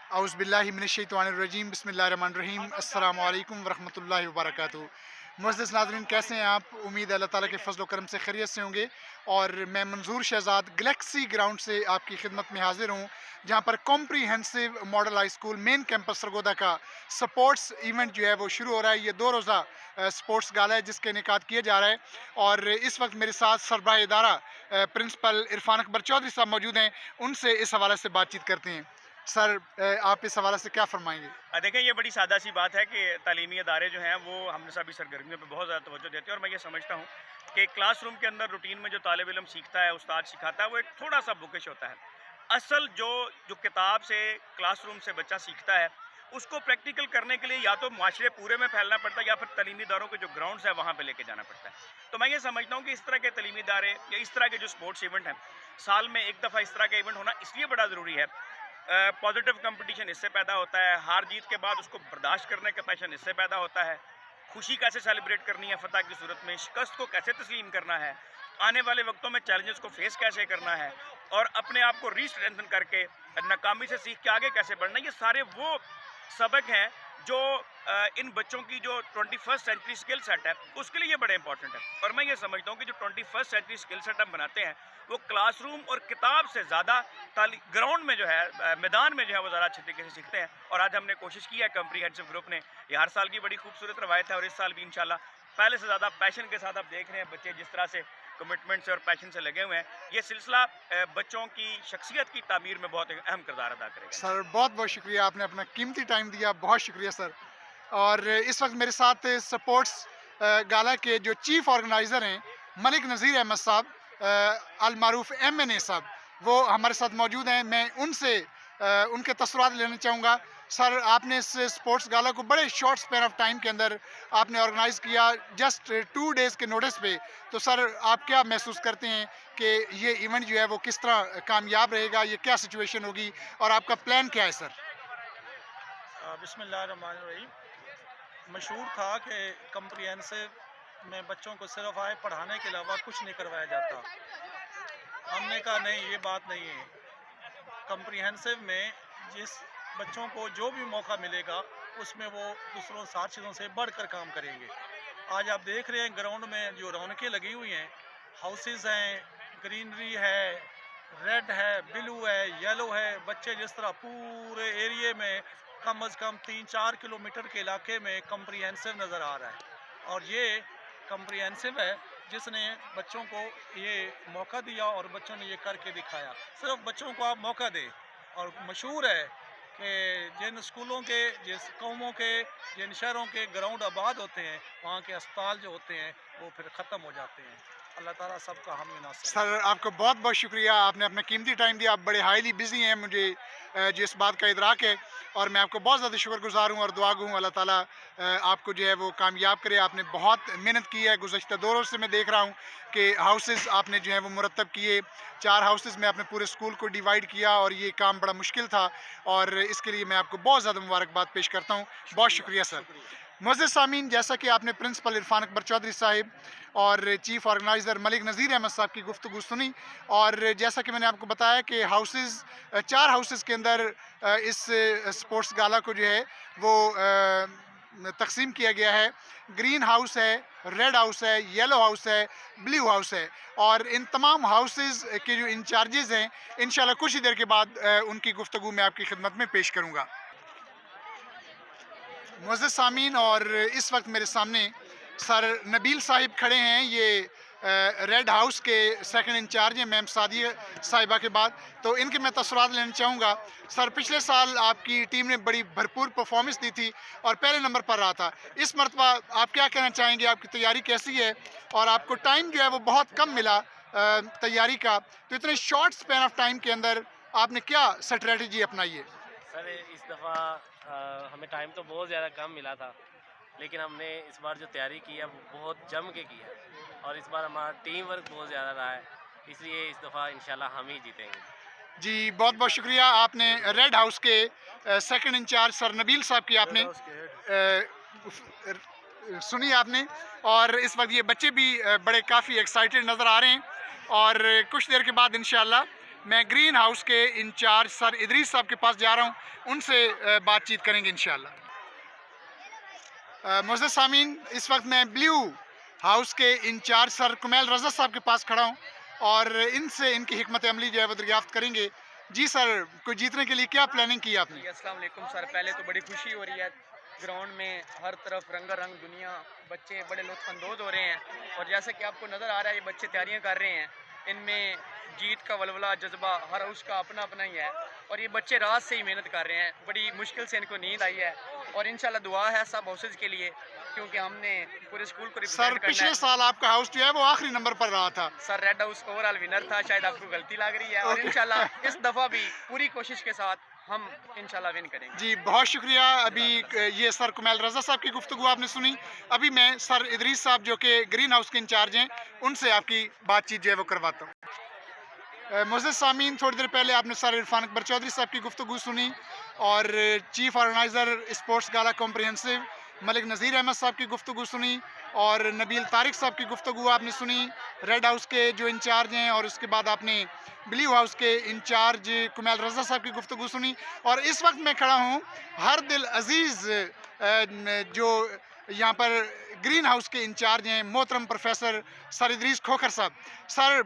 औज़ुबिल्लाहि मिनश्शैतानिर्रजीम बिस्मिल्लाहिर्रहमानिर्रहीम अस्सलामु अलैकुम वरहमतुल्लाहि वबरकातुहू। मुअज़्ज़िज़ नाज़रीन, कैसे हैं आप? उम्मीद है अल्लाह ताला के फ़ज़ल व करम से खैरियत से होंगे। और मैं मंजूर शहज़ाद गैलेक्सी ग्राउंड से आपकी खिदमत में हाज़िर हूँ, जहाँ पर comprehensive model high school main campus Sargodha का स्पोर्ट्स इवेंट जो है वो शुरू हो रहा है। ये 2 रोज़ा स्पोर्ट्स गाला है जिसका इनेकाद किया जा रहा है। और इस वक्त मेरे साथ सरबराह इदारा प्रिंसिपल इरफान अकबर चौधरी साहब मौजूद हैं। उनसे इस हवाले से बातचीत करते हैं। सर, आप इस हवाले से क्या फरमाएंगे? देखें, ये बड़ी सादा सी बात है कि तालीमी अदारे जो हैं वो हम सभी सरगर्मियों पे बहुत ज़्यादा तवज्जो देते हैं। और मैं ये समझता हूँ कि क्लासरूम के अंदर रूटीन में जो तालिब इल्म सीखता है, उस्ताद सिखाता है, वो एक थोड़ा सा बुकिश होता है। असल जो जो किताब से, क्लासरूम से बच्चा सीखता है, उसको प्रैक्टिकल करने के लिए या तो माशरे पूरे में फैलना पड़ता है या फिर तालीमी इदारों के जो ग्राउंड्स है वहाँ पे लेके जाना पड़ता है। तो मैं ये समझता हूँ कि इस तरह के तालीमी इदारे या इस तरह के जो स्पोर्ट्स इवेंट हैं, साल में एक दफ़ा इस तरह का इवेंट होना इसलिए बड़ा ज़रूरी है। पॉजिटिव कंपटीशन इससे पैदा होता है, हार जीत के बाद उसको बर्दाश्त करने का पैशन इससे पैदा होता है, खुशी कैसे सेलिब्रेट करनी है फतह की सूरत में, शिकस्त को कैसे तस्लीम करना है, आने वाले वक्तों में चैलेंजेस को फेस कैसे करना है, और अपने आप को रीस्ट्रेंथन करके नाकामी से सीख के आगे कैसे बढ़ना है, ये सारे वो सबक हैं जो इन बच्चों की जो 21st सेंचुरी स्किल सेट है उसके लिए ये बड़े इंपॉर्टेंट है। और मैं ये समझता हूँ कि जो 21st सेंचुरी स्किल सेट हम बनाते हैं वो क्लासरूम और किताब से ज़्यादा ग्राउंड में जो है, मैदान में जो है वो ज़्यादा अच्छे तरीके से सीखते हैं। और आज हमने कोशिश की है, कॉम्प्रिहेंसिव ग्रुप ने, ये हर साल की बड़ी खूबसूरत रवायत है और इस साल भी इंशाल्लाह पहले से ज़्यादा पैशन के साथ आप देख रहे हैं बच्चे जिस तरह से कमिटमेंट से और पैशन से लगे हुए हैं। ये सिलसिला बच्चों की शख्सियत की तामीर में बहुत अहम किरदार अदा करेगा। सर, बहुत बहुत शुक्रिया, आपने अपना कीमती टाइम दिया, बहुत शुक्रिया सर। और इस वक्त मेरे साथ स्पोर्ट्स गाला के जो चीफ ऑर्गेनाइज़र हैं मलिक नज़ीर अहमद साहब, अल मारूफ MNA साहब, वो हमारे साथ मौजूद हैं। मैं उनसे उनके तसव्वुरात लेना चाहूँगा। सर, आपने इस स्पोर्ट्स गाला को बड़े शॉर्ट स्पैन ऑफ टाइम के अंदर आपने ऑर्गेनाइज़ किया, जस्ट 2 डेज़ के नोटिस पे। तो सर, आप क्या महसूस करते हैं कि ये इवेंट जो है वो किस तरह कामयाब रहेगा, ये क्या सिचुएशन होगी और आपका प्लान क्या है सर? बिस्मिल्लाहिर्रहमानिर्रहीम। मशहूर था कि कम्प्रिहेंसिव में बच्चों को सिर्फ आए पढ़ाने के अलावा कुछ नहीं करवाया जाता। हमने कहा नहीं, ये बात नहीं है। कम्प्रिहेंसिव में जिस बच्चों को जो भी मौका मिलेगा उसमें वो दूसरों सारी चीज़ों से बढ़कर काम करेंगे। आज आप देख रहे हैं ग्राउंड में जो रौनकें लगी हुई हैं, हाउसेस हैं, ग्रीनरी है, रेड है, ब्लू है, येलो है। बच्चे जिस तरह पूरे एरिए में कम अज़ कम 3-4 किलोमीटर के इलाके में कम्प्रिहेंसिव नज़र आ रहा है। और ये कम्प्रिहेंसिव है जिसने बच्चों को ये मौका दिया और बच्चों ने ये करके दिखाया। सिर्फ बच्चों को आप मौका दें। और मशहूर है कि जिन स्कूलों के, जिस कौमों के, जिन शहरों के ग्राउंड आबाद होते हैं, वहाँ के अस्पताल जो होते हैं वो फिर ख़त्म हो जाते हैं। अल्लाह ताला सबका हामी नासिर। सर, आपका बहुत बहुत शुक्रिया, आपने अपना कीमती टाइम दिया। आप बड़े हाईली बिजी हैं, मुझे जो इस बात का इदराक है। और मैं आपको बहुत ज़्यादा शुक्रगुज़ार हूँ और दुआ गो हूँ अल्लाह ताला आपको जो है वो कामयाब करे। आपने बहुत मेहनत की है, गुज़श्ता 2 रोज़ से मैं देख रहा हूँ कि हाउसेस आपने जो है वो मुरतब किए। 4 हाउसेस में आपने पूरे स्कूल को डिवाइड किया और ये काम बड़ा मुश्किल था। और इसके लिए मैं आपको बहुत ज़्यादा मुबारकबाद पेश करता हूँ। बहुत शुक्रिया, शुक्रिया सर। शुक्रिया। मुअज़्ज़िज़ सामीन, जैसा कि आपने प्रिंसिपल इरफान अकबर चौधरी साहिब और चीफ ऑर्गेनाइज़र मलिक नज़ीर अहमद साहब की गुफ्तगू सुनी, और जैसा कि मैंने आपको बताया कि हाउसेस, 4 हाउसेस के अंदर इस स्पोर्ट्स गाला को जो है वो तकसीम किया गया है। ग्रीन हाउस है, रेड हाउस है, येलो हाउस है, ब्लू हाउस है। और इन तमाम हाउसेस के जो इंचार्जेज़ हैं, इंशाल्लाह कुछ ही देर के बाद उनकी गुफ्तगू मैं आपकी खिदमत में पेश करूँगा। मुअज़्ज़िज़ सामीन, और इस वक्त मेरे सामने सर नबील साहिब खड़े हैं। ये रेड हाउस के सेकंड इंचार्ज हैं मैम सादिया साहिबा के बाद। तो इनके मैं तसव्वुरात लेना चाहूँगा। सर, पिछले साल आपकी टीम ने बड़ी भरपूर परफॉर्मेंस दी थी और पहले नंबर पर रहा था। इस मरतबा आप क्या कहना चाहेंगे, आपकी तैयारी कैसी है? और आपको टाइम जो है वो बहुत कम मिला तैयारी का, तो इतने शॉर्ट स्पैन ऑफ टाइम के अंदर आपने क्या स्ट्रेटजी अपनाई है? सर, इस दफ़ा हमें टाइम तो बहुत ज़्यादा कम मिला था, लेकिन हमने इस बार जो तैयारी की है वो बहुत जम के की है। और इस बार हमारा टीम वर्क बहुत ज़्यादा रहा है, इसलिए इस दफ़ा इंशाल्लाह हम ही जीतेंगे। जी, बहुत बहुत शुक्रिया। आपने रेड हाउस के सेकंड इंचार्ज सर नबील साहब की आपने सुनी आपने। और इस वक्त ये बच्चे भी बड़े काफ़ी एक्साइटेड नज़र आ रहे हैं। और कुछ देर के बाद इंशाल्लाह मैं ग्रीन हाउस के इंचार्ज सर इदरीस साहब के पास जा रहा हूँ, उनसे बातचीत करेंगे इंशाल्लाह। मुअज़्ज़ज़ सामीन, इस वक्त मैं ब्लू हाउस के इंचार्ज सर कुमैल रज़ा साहब के पास खड़ा हूँ और इनसे इनकी हिकमत अमली जो है वो दरियाफ्त करेंगे। जी सर, को जीतने के लिए क्या प्लानिंग की आपने? अस्सलाम वालेकुम सर, पहले तो बड़ी खुशी हो रही है। ग्राउंड में हर तरफ रंगारंग दुनिया, बच्चे बड़े लुत्फ़अंदोज़ हो रहे हैं और जैसे कि आपको नज़र आ रहा है ये बच्चे तैयारियां कर रहे हैं। इनमें जीत का वलवला जज्बा हर उसका अपना अपना ही है और ये बच्चे रात से ही मेहनत कर रहे हैं। बड़ी मुश्किल से इनको नींद आई है और इंशाल्लाह दुआ है सब हाउसेज के लिए, क्योंकि हमने पूरे स्कूल को सर रिप्रेजेंट करना पिछले है। साल आपका हाउस जो है वो आखिरी नंबर पर रहा था। Sir red house overall winner था, शायद आपको गलती लग रही है और इंशाल्लाह इस दफ़ा भी पूरी कोशिश के साथ हम इंशाल्लाह विन करेंगे। जी बहुत शुक्रिया। अभी ये सर कुमैल रज़ा साहब की गुफ्तगू आपने सुनी। अभी मैं सर इदरीस साहब जो कि ग्रीन हाउस के इंचार्ज हैं, उनसे आपकी बातचीत जो है वो करवाता हूँ। मुअज़्ज़ज़ सामीन, थोड़ी देर पहले आपने सर इरफान अकबर चौधरी साहब की गुफ्तगू सुनी और चीफ ऑर्गेनाइज़र स्पोर्ट्स गाला कॉम्प्रिहेंसिव मलिक नज़ीर अहमद साहब की गुफ्तगू सुनी और नबील तारिक साहब की गुफ्तगू आपने सुनी, रेड हाउस के जो इंचार्ज हैं, और उसके बाद आपने ब्लू हाउस के इंचार्ज कुमैल रज़ा साहब की गुफ्तगू सुनी। और इस वक्त मैं खड़ा हूँ हर दिल अज़ीज़ जो यहाँ पर ग्रीन हाउस के इंचार्ज हैं, मोहतरम प्रोफेसर सर इदरीस खोखर साहब। सर,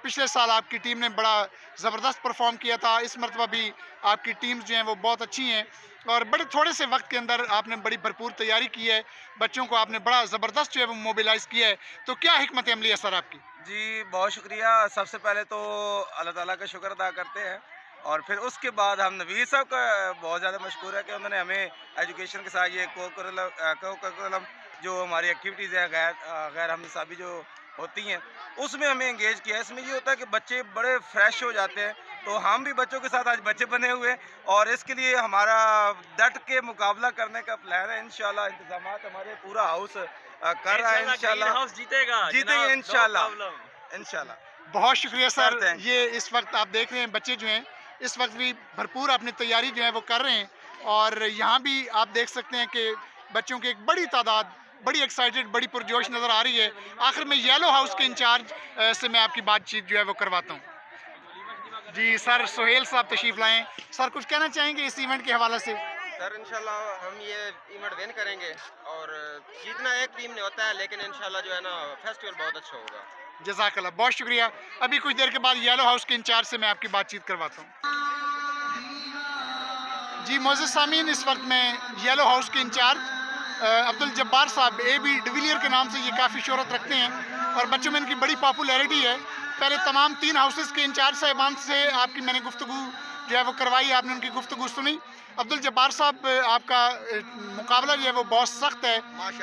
पिछले साल आपकी टीम ने बड़ा ज़बरदस्त परफॉर्म किया था, इस मरतबा भी आपकी टीम्स जो हैं वो बहुत अच्छी हैं और बड़े थोड़े से वक्त के अंदर आपने बड़ी भरपूर तैयारी की है, बच्चों को आपने बड़ा ज़बरदस्त जो है वो मोबिलाइज़ किया है, तो क्या हिकमत अमली है सर आपकी? जी बहुत शुक्रिया। सबसे पहले तो अल्लाह ताला का शुक्र अदा करते हैं और फिर उसके बाद हम नवीद साहब का बहुत ज़्यादा मशकूर है कि उन्होंने हमें एजुकेशन के साथ ये को-करिकुलम जो हमारी एक्टिविटीज़ है गैर हम निसाबी जो होती हैं उसमें हमें एंगेज किया है। इसमें ये होता है कि बच्चे बड़े फ्रेश हो जाते हैं, तो हम भी बच्चों के साथ आज बच्चे बने हुए हैं और इसके लिए हमारा डट के मुकाबला करने का प्लान है। इंशाल्लाह इंतजामात हमारे पूरा हाउस कर रहा है। इंशाल्लाह जीतेंगे इंशाल्लाह। बहुत शुक्रिया सर। ये इस वक्त आप देख रहे हैं बच्चे जो हैं इस वक्त भी भरपूर अपनी तैयारी जो है वो कर रहे हैं और यहाँ भी आप देख सकते हैं कि बच्चों की एक बड़ी तादाद बड़ी एक्साइटेड, बड़ी पुरजोश नज़र आ रही है। आखिर में येलो हाउस के इंचार्ज से मैं आपकी बातचीत जो है वो करवाता हूँ। जी सर, सुहेल साहब तशरीफ़ लाएँ। सर, कुछ कहना चाहेंगे इस इवेंट के हवाले से? सर इंशाल्लाह हम ये इवेंट विन करेंगे और जीतना एक टीम ने होता है, लेकिन इंशाल्लाह जो है ना फेस्टिवल बहुत अच्छा होगा। जज़ाकल्लाह, बहुत शुक्रिया। अभी कुछ देर के बाद येलो हाउस के इंचार्ज से मैं आपकी बातचीत करवाता हूँ। जी मुअज़्ज़ज़ सामीन, इस वक्त मैं येलो हाउस के इंचार्ज अब्दुल जब्बार साहब AB डिविलियर के नाम से ये काफ़ी शोहरत रखते हैं और बच्चों में इनकी बड़ी पॉपुलैरिटी है। पहले तमाम 3 हाउसेस के इंचार्ज साहिबान से आपकी मैंने गुफ्तगू जो है वो करवाई, आपने उनकी गुफ्तगू सुनी। अब्दुल जब्बार साहब, आपका मुकाबला जो है वो बहुत सख्त है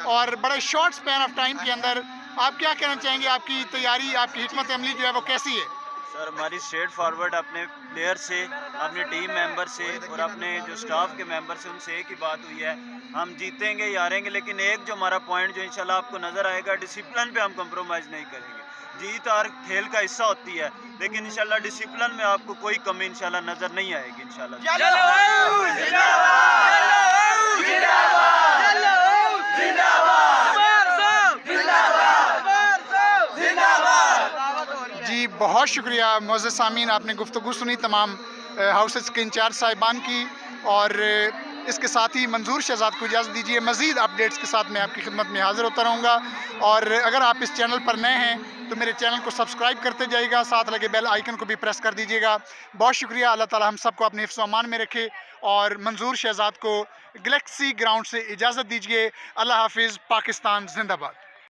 और बड़े शॉर्ट स्पैन ऑफ टाइम के अंदर आप क्या कहना चाहेंगे? आपकी तैयारी, आपकी हिकमत अमली जो है वो कैसी है? सर, हमारी स्ट्रेट फॉरवर्ड अपने प्लेयर से, अपने टीम मेंबर से और अपने जो स्टाफ के मेंबर से, उनसे एक ही बात हुई है, हम जीतेंगे या हारेंगे, लेकिन एक जो हमारा पॉइंट जो इंशाल्लाह आपको नज़र आएगा, डिसिप्लिन पे हम कंप्रोमाइज़ नहीं करेंगे। जीत हार खेल का हिस्सा होती है, लेकिन इंशाल्लाह डिसिप्लिन में आपको कोई कमी इंशाल्लाह नज़र नहीं आएगी इंशाल्लाह। जी बहुत शुक्रिया मुअज़्ज़ज़ सामीन, आपने गुफ्तगू सुनी तमाम हाउसेस के इंचार्ज साहिबान की और इसके साथ ही मंजूर शहजाद को इजाज़त दीजिए। मज़ीद अपडेट्स के साथ मैं आपकी खिदमत में हाज़िर होता रहूँगा और अगर आप इस चैनल पर नए हैं तो मेरे चैनल को सब्सक्राइब करते जाइएगा, साथ लगे बेल आइकन को भी प्रेस कर दीजिएगा। बहुत शुक्रिया। अल्लाह ताला हम सबको अपने हिफ्ज़ व अमान में रखे और मंजूर शहजाद को गैलेक्सी ग्राउंड से इजाज़त दीजिए। अल्लाह हाफिज़। पाकिस्तान जिंदाबाद।